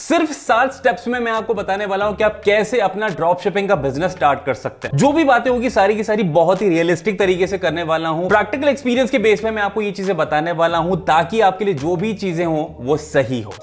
सिर्फ 7 स्टेप्स में मैं आपको बताने वाला हूं कि आप कैसे अपना ड्रॉप शिपिंग का बिजनेस स्टार्ट कर सकते हैं। जो भी बातें होगी सारी की सारी बहुत ही रियलिस्टिक तरीके से करने वाला हूं। प्रैक्टिकल एक्सपीरियंस के बेस पे मैं आपको ये चीजें बताने वाला हूं ताकि आपके लिए जो भी चीजें हो वो सही हो।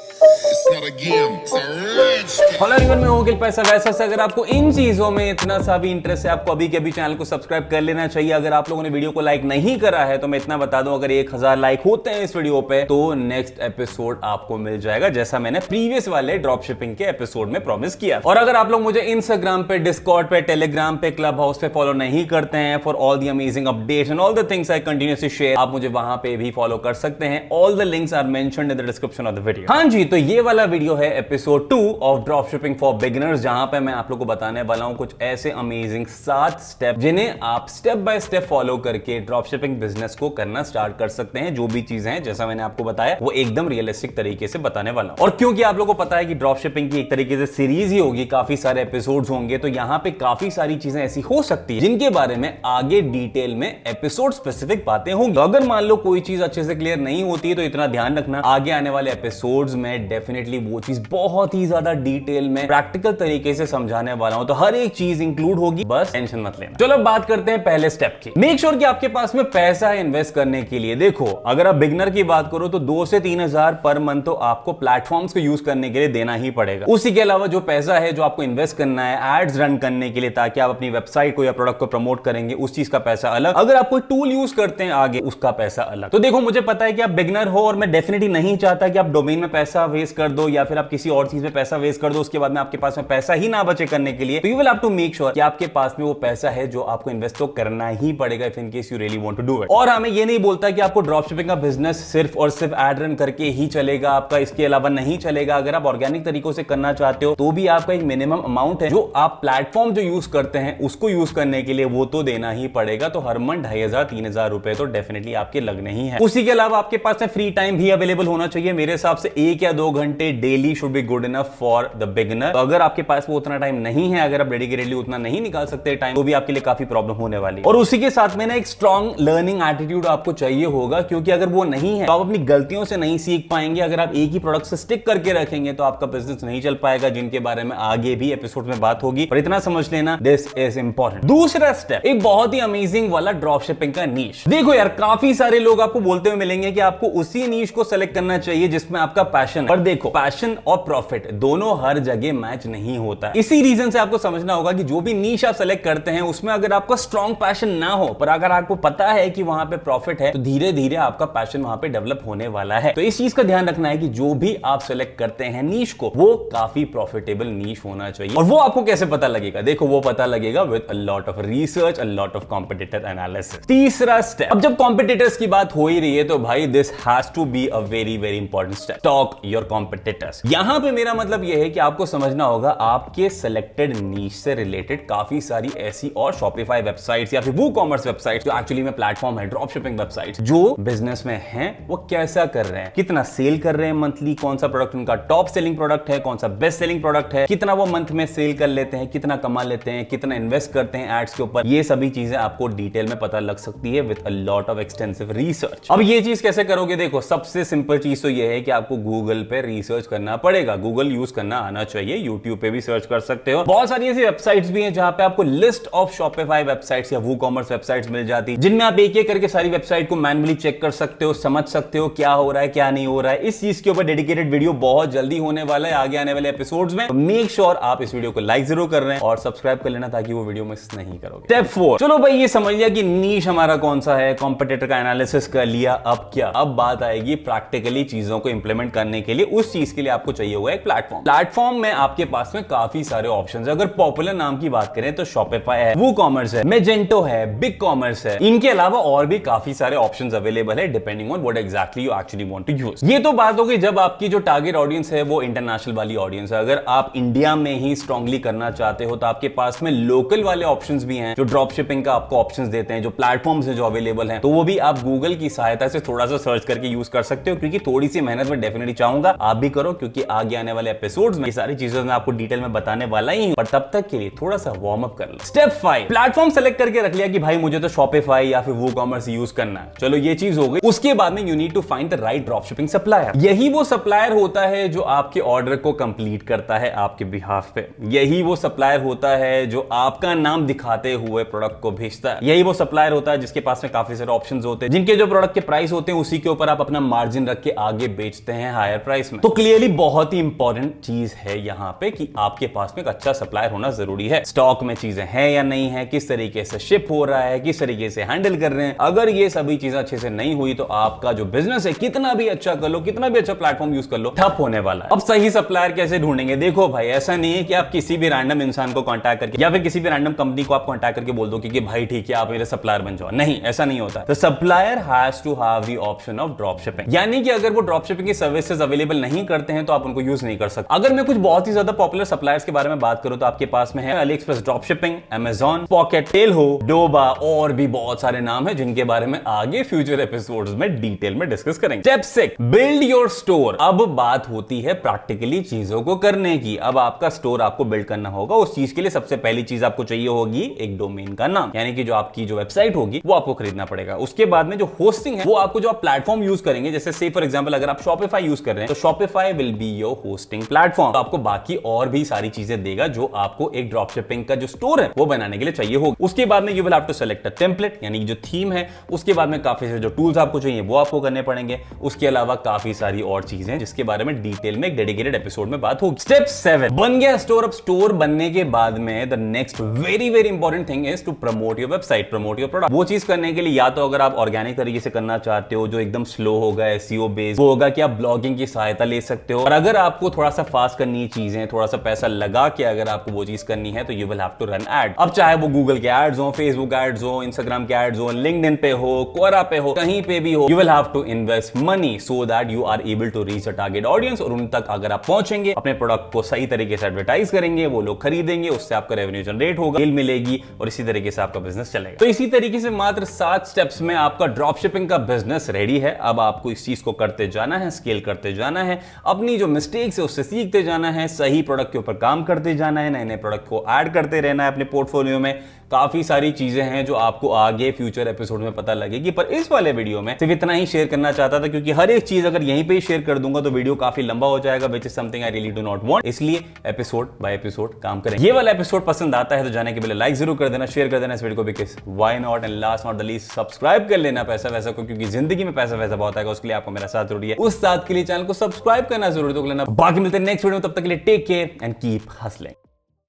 हेलो एवरीवन, मैं हूं पैसा वैसा से। अगर आपको इन चीजों में इतना सा भी इंटरेस्ट है, आपको अभी के अभी चैनल को सब्सक्राइब कर लेना चाहिए। अगर आप लोगों ने वीडियो को लाइक नहीं करा है तो मैं इतना बता दूं, अगर 1000 लाइक होते हैं इस वीडियो पे तो नेक्स्ट एपिसोड आपको मिल जाएगा, जैसा मैंने प्रीवियस वाले ड्रॉप शिपिंग के एपिसोड में प्रॉमिस किया। और अगर आप लोग मुझे इंस्टाग्राम पे, डिस्कॉर्ड पे, टेलीग्राम पे, क्लब हाउस पे फॉलो नहीं करते हैं for all the amazing updates and all the things I continuously share, आप मुझे वहां पे भी फॉलो कर सकते हैं। All the links are mentioned in the description of the video. हाँ जी, तो ये वाला वीडियो है episode 2 of drop shipping for beginners, जहां पे मैं आप लोगों को बताने वाला हूं कुछ ऐसे अमेजिंग 7 स्टेप जिन्हें आप स्टेप बाय स्टेप फॉलो करके ड्रॉप शिपिंग बिजनेस को करना स्टार्ट कर सकते हैं। जो भी चीजें हैं जैसा मैंने आपको बताया वो एकदम रियलिस्टिक तरीके से बताने वाला हूं। और क्योंकि आप लोगों को पता है कि ड्रॉप शिपिंग की एक तरीके से सीरीज ही होगी, काफी सारे एपिसोड्स होंगे, तो यहां पे काफी सारी चीजें ऐसी हो सकती है जिनके बारे में आगे डिटेल में एपिसोड स्पेसिफिक बातें होंगी। अगर मान लो कोई चीज अच्छे से क्लियर नहीं होती है तो इतना ध्यान रखना, आगे आने वाले एपिसोड्स में डेफिनेटली वो चीज बहुत ही ज्यादा डिटेल में प्रैक्टिकल तरीके से समझाने वाला हूं, तो हर एक चीज इंक्लूड होगी, बस टेंशन मत लेना। चलो बात करते हैं पहले स्टेप की। मेक श्योर कि आपके पास में पैसा है इन्वेस्ट करने के लिए। देखो, अगर आप बिगनर की बात करो तो 2 से 3 हजार पर मंथ तो आपको प्लेटफॉर्म्स को यूज करने के लिए देना ही पड़ेगा। उसी के अलावा जो पैसा है जो आपको इन्वेस्ट करना है एड्स रन करने के लिए, ताकि आप अपनी वेबसाइट को या प्रोडक्ट को प्रमोट करेंगे, उस चीज का पैसा अलग। अगर आप कोई टूल यूज करते हैं आगे, उसका पैसा अलग। तो देखो, मुझे पता है कि आप बिगनर हो और मैं डेफिनेटली नहीं चाहता कि आप डोमेन में पैसा वेस्ट कर दो या फिर आप किसी और चीज में पैसा वेस्ट कर दो, उसके बाद में आपके पास में पैसा ही ना बचे करने के लिए। तो you will have to make sure कि आपके पास में वो पैसा है जो आपको इन्वेस्ट तो करना ही पड़ेगा if in case you really want to do it. और हमें ये नहीं बोलता कि आपको ड्रॉप शिपिंग का बिजनेस सिर्फ और सिर्फ एड रन करके ही चलेगा, आपका इसके अलावा नहीं चलेगा। अगर आप ऑर्गेनिक तरीकों से करना चाहते हो तो भी आपका एक मिनिमम अमाउंट है जो आप प्लेटफॉर्म जो यूज करते हैं उसको यूज करने के लिए वो तो देना ही पड़ेगा। तो हर मंथ 2500-3000 रुपए तो डेफिनेटली आपके लगने ही है। उसी के अलावा आपके पास में फ्री टाइम भी अवेलेबल होना चाहिए। मेरे हिसाब से 1 या 2 घंटे daily should be good enough for the beginner. तो अगर आपके पास वो उतना टाइम नहीं है, अगर आप डेडिकेटेडली उतना नहीं निकाल सकते टाइम, तो भी आपके लिए काफी प्रॉब्लम होने वाली है। और उसी के साथ में ना एक स्ट्रॉन्ग लर्निंग एटीट्यूड आपको चाहिए होगा, क्योंकि अगर वो नहीं है तो आप अपनी गलतियों से नहीं सीख पाएंगे। अगर आप एक ही प्रोडक्ट से स्टिक करके रखेंगे तो आपका बिजनेस नहीं चल पाएगा, जिनके बारे में आगे भी एपिसोड में बात होगी। पर इतना समझ लेना, दिस इज इंपॉर्टेंट। दूसरा स्टेप एक बहुत ही अमेजिंग वाला ड्रॉप शिपिंग का नीश। देखो यार, काफी सारे लोग आपको बोलते हुए मिलेंगे कि आपको उसी नीश को सेलेक्ट करना चाहिए जिसमें आपका पैशन है। पर देखो, पैशन और प्रॉफिट दोनों हर जगह मैच नहीं होता है। इसी रीजन से आपको समझना होगा कि जो भी नीश आप सेलेक्ट करते हैं उसमें अगर आपका स्ट्रॉन्ग पैशन ना हो, पर अगर आपको पता है कि वहां पे प्रॉफिट है, तो धीरे धीरे आपका पैशन वहां पे डेवलप होने वाला है। तो इस चीज का ध्यान रखना है कि जो भी आप सेलेक्ट करते हैं नीश को, वो काफी प्रॉफिटेबल नीश होना चाहिए। और वो आपको कैसे पता लगेगा? देखो, वो पता लगेगा with a lot of research, a lot of competitor analysis. तीसरा स्टेप, अब जब कॉम्पिटिटर्स की बात हो ही रही है तो भाई this has to be a very very important step. Talk your competitors. यहां पे मेरा मतलब यह है कि आपको समझना होगा आपके सेलेक्टेड नीश से रिलेटेड काफी सारी ऐसी और शॉपिफाई वेबसाइट्स या फिर वो कॉमर्स वेबसाइट्स जो एक्चुअली में प्लेटफॉर्म है, ड्रॉप शिपिंग वेबसाइट्स, जो बिजनेस में हैं, वो कैसा कर रहे हैं, कितना सेल कर रहे हैं मंथली, कौन सा प्रोडक्ट उनका टॉप सेलिंग प्रोडक्ट है, कौन सा बेस्ट सेलिंग प्रोडक्ट है, कितना वो मंथ में सेल कर लेते हैं, कितना कमा लेते हैं, कितना इन्वेस्ट करते हैं एड्स के ऊपर। ये सभी चीजें आपको डिटेल में पता लग सकती है with a lot of extensive research. अब ये चीज कैसे करोगे? देखो, सबसे सिंपल चीज तो ये है कि आपको गूगल पे रिसर्च करना पड़ेगा। गूगल यूज करना आना चाहिए। यूट्यूब पे भी सर्च कर सकते हो। बहुत सारी ऐसी वेबसाइट्स भी हैं जहां पे आपको लिस्ट ऑफ शॉपिफाई वेबसाइट्स या वो कॉमर्स वेबसाइट्स मिल जाती है, जिनमें आप एक एक करके सारी वेबसाइट को मैन्युअली चेक कर सकते हो, समझ सकते हो क्या हो रहा है क्या नहीं हो रहा है। इस चीज के ऊपर डेडिकेटेड वीडियो बहुत जल्दी होने वाला है आगे आने वाले एपिसोड्स में। मेक श्योर आप इस वीडियो को लाइक जरूर कर रहे हैं और सब्सक्राइब कर लेना ताकि वो वीडियो मिस नहीं करोगे। स्टेप 4, चलो भाई ये समझ लिया कि नीश हमारा कौन सा है, कॉम्पिटिटर का एनालिसिस कर लिया। अब क्या? अब बात आएगी प्रैक्टिकली चीजों को इंप्लीमेंट करने के लिए। उस चीज के लिए आपको चाहिए होगा एक प्लेटफॉर्म। प्लेटफॉर्म में आपके पास में काफी सारे ऑप्शंस है। अगर पॉपुलर नाम की बात करें तो शॉपिफाई है, वो कॉमर्स है, मेजेंटो है, बिग कॉमर्स है। इनके अलावा और भी काफी सारे ऑप्शंस अवेलेबल है depending on what exactly you actually want to use. ये तो बात हो गई जब आपकी जो टारगेट ऑडियंस है वो इंटरनेशनल वाली ऑडियंस है। अगर आप इंडिया में ही स्ट्रांगली करना चाहते हो तो आपके पास में लोकल वाले ऑप्शंस भी हैं जो ड्रॉप शिपिंग का आपको ऑप्शंस देते हैं, जो प्लेटफॉर्म्स है जो अवेलेबल हैं, तो वो भी आप गूगल की सहायता से थोड़ा सा सर्च करके यूज कर सकते हो। क्योंकि थोड़ी सी मेहनत में डेफिनेटली चाहूंगा आप भी करो, क्योंकि आगे आने वाले एपिसोड्स में ये सारी चीजें मैं आपको डिटेल में बताने वाला ही हूं, पर तब तक के लिए थोड़ा सा वार्म अप कर लो। स्टेप 5, प्लेटफॉर्म सेलेक्ट करके रख लिया कि भाई मुझे तो शॉपिफाई या फिर WooCommerce यूज करना है, चलो ये चीज हो गई। उसके बाद में you need to find the right dropshipping supplier. यही वो सप्लायर होता है जो आपके ऑर्डर को कंप्लीट करता है आपके बिहाफ पे। यही वो सप्लायर होता है जो आपका नाम दिखाते हुए प्रोडक्ट को भेजता है। यही वो सप्लायर होता है जिसके पास में काफी सारे ऑप्शंस होते हैं, जिनके जो प्रोडक्ट के प्राइस होते हैं उसी के ऊपर आप अपना मार्जिन रख के आगे बेचते हैं हायर प्राइस में। तो क्लियरली बहुत ही इंपॉर्टेंट चीज है यहाँ पे कि आपके पास में एक अच्छा सप्लायर होना जरूरी है। स्टॉक में चीजें हैं या नहीं है, किस तरीके से शिप हो रहा है, किस तरीके से हैंडल कर रहे हैं। अगर ये सभी चीजें अच्छे से नहीं हुई तो आपका जो बिजनेस है कितना भी अच्छा कर लो, कितना भी अच्छा प्लेटफॉर्म यूज कर लो, ठप होने वाला है। अब सही सप्लायर कैसे ढूंढेंगे? देखो भाई, ऐसा नहीं है कि आप किसी भी रैंडम इंसान को कांटेक्ट करके या फिर किसी भी रैंडम कंपनी को आप कांटेक्ट करके बोल दो कि भाई ठीक है आप मेरे सप्लायर बन जाओ। नहीं, ऐसा नहीं होता। तो supplier has to have the option of drop shipping, यानी कि अगर वो ड्रॉप शिपिंग की सर्विसेज अवेलेबल नहीं करते हैं तो आप उनको यूज नहीं कर सकते। अगर मैं कुछ बहुत ही ज्यादा पॉपुलर सप्लायर्स के बारे में बात करूं तो आपके पास में है AliExpress drop shipping, Amazon, Pocket, Tailho, Doba और भी बहुत सारे नाम है जिनके बारे में आगे फ्यूचर एपिसोड्स में डिटेल में डिस्कस करेंगे। Step 6, build your store. अब बात होती है प्रैक्टिकली चीजों को करने की। अब आपका स्टोर आपको बिल्ड करना होगा। उस चीज के लिए सबसे पहली चीज आपको चाहिए होगी एक डोमेन का नाम, यानी कि जो आपकी जो वेबसाइट होगी वो आपको खरीदना पड़ेगा। उसके बाद में जो होस्टिंग है वो आपको जो आप प्लेटफॉर्म यूज करेंगे, जैसे से फॉर एग्जांपल अगर आप Shopify यूज कर रहे हैं तो Shopify will be your hosting platform. तो आपको बाकी और भी सारी चीजें देगा जो आपको एक ड्रॉप शिपिंग का जो स्टोर है वो बनाने के लिए चाहिए होगा। उसके बाद में you will have to select a template, यानी कि जो थीम है। उसके बाद में काफी सारे जो टूल्स आपको चाहिए वो आपको करने पड़ेंगे। उसके अलावा काफी सारी और चीजें जिसके बारे में डिटेल में एक डेडिकेटेड एपिसोड में बात होगी। स्टेप 7, बन गया स्टोर। अब स्टोर बनने के बाद में the next very very important thing is to promote your website, promote your product. वो चीज करने के लिए या तो अगर आप ऑर्गेनिक तरीके से करना चाहते हो जो एकदम स्लो होगा, SEO बेस्ड होगा, कि आप ब्लॉगिंग की सहायता ले सकते हो। और अगर आपको थोड़ा सा फास्ट करनी है चीजें, थोड़ा सा पैसा लगा के अगर आपको वो चीज करनी है तो you will have to run ad. अब चाहे वो गूगल के एड्स हो, फेसबुक एड्स हो, इंस्टाग्राम के एड्स हो, लिंक्डइन पे हो, क्वोरा पे हो, कहीं पे भी हो, you will have to invest money so that you are able to reach a target audience. और उन तक अगर आप पहुंचेंगे, अपने प्रोडक्ट को सही तरीके से एडवर्टाइज करेंगे, वो लोग खरीदेंगे, उससे आपका रेवेन्यू जनरेट होगा, सेल मिलेगी और इसी तरीके से आपका बिजनेस चलेगा। तो इसी तरीके से मात्र 7 स्टेप्स में आपका ड्रॉप शिपिंग का बिजनेस रेडी है। अब आपको इस चीज को करते जाना है, स्केल करते जाना है, अपनी जो मिस्टेक्स है उससे सीखते जाना है, सही प्रोडक्ट के ऊपर काम करते जाना है, नए नए प्रोडक्ट को ऐड करते रहना है अपने पोर्टफोलियो में। काफी सारी चीजें हैं जो आपको आगे फ्यूचर एपिसोड में पता लगेगी, पर इस वाले वीडियो में सिर्फ इतना ही शेयर करना चाहता था, क्योंकि हर एक चीज अगर यहीं पे ही शेयर कर दूंगा तो वीडियो काफी लंबा हो जाएगा, which is something I really do not want. इसलिए एपिसोड बाय एपिसोड काम करें। ये वाला एपिसोड पसंद आता है तो जाने के पहले लाइक जरूर कर देना, शेयर कर देना इस वीडियो को, because why not, and last not the least subscribe कर लेना पैसा वैसा को, क्योंकि जिंदगी में पैसा वैसा बहुत आएगा, उसके लिए आपको मेरा साथ जरूरी है। उस साथ के लिए चैनल को सब्सक्राइब करना जरूरी है। तो बाकी मिलते हैं नेक्स्ट वीडियो में, तब तक के लिए take care and keep hustling.